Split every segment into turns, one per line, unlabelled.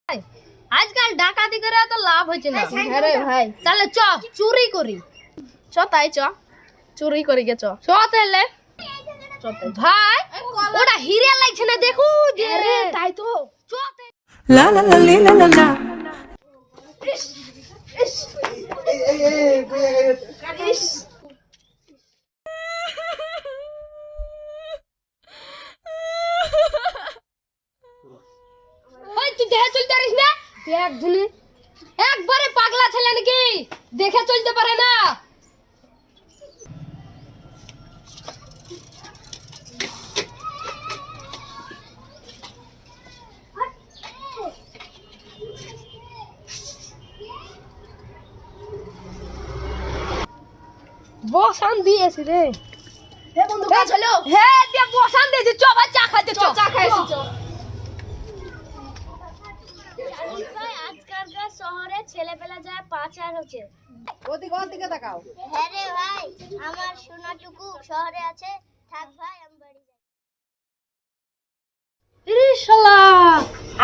আজকাল ডাকাতি করে তো লাভ হচ্ছে না।
আরে ভাই
তাহলে চ চুরি করি।
তাই চুরি করি গে
চ তাহলে ভাই ওটা হিরে লাগছে না দেখু
আরে তাই তো
চ
La la la la la la la.
ওই তুই দেখে চলতে পারিস না?
দেখ ধুলি
একবারে পাগলা ছেলে নাকি, দেখে চলতে পারে না।
বসান দিয়েছি রে। হে বন্ধু কাজ হলো।
হ্যাঁ দিয়ে বসান দিয়েছি, চ ভাই চা খাইতে চ।
চা খাইছি চ।
আজকালকার শহরে ছেলেপেলা যায় পাচার হচ্ছে।
ওদিকে তাকাও।
হ্যাঁ রে ভাই, আমার সোনাটুকু শহরে আছে। থাক ভাই, আমি বাড়ি যাই।
ইরে শালা,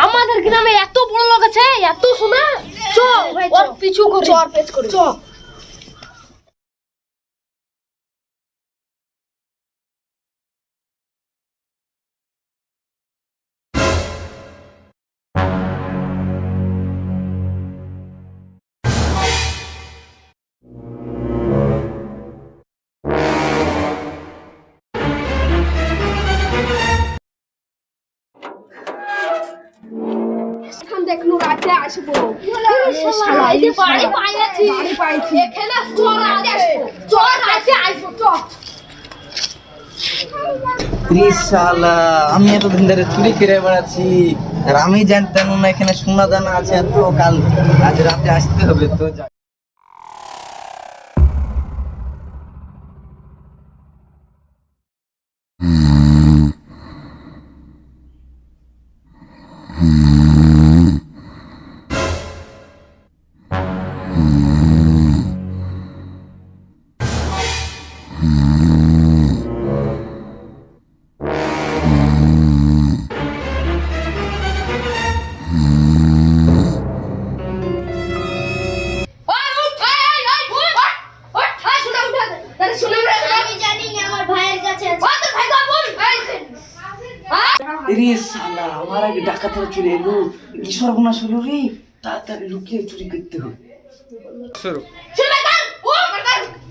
আমাদের গ্রামে এত বড় লোক আছে, এত সোনা। চ
ভাই,
ওর
চ।
পিছু করি,
চর পেচ করি।
চ।
এখন দেখলু রাতে আসবো।
শালা, এই যে বাড়ি পাইয়াছি।
বাড়ি পাইছি।
এখানে চোর রাতে আসবো। চোর রাতে আসবো, চ।
শালা, আমি এতদিন ধরে চুরি করে বেড়াচ্ছি আর আমি জানতাম না এখানে সোনা দানা আছে, এত কাল আজ রাতে আসতে হবে তো।
ওই উঠ, এই উঠ, উঠ, এই সোনা উঠা দে। তাহলে সোনা উঠা দে।
আমি জানি না, আমার ভাইয়ের কাছে আছে।
ও তো ভাই গো বল, এই হ্যাঁ
রে শালা, আমার আগে ডাকাতের চুরি এলো, কি সর্বনাশ হলো রে। তাড়াতাড়ি লুকিয়ে চুরি করতে হবে।
শুনে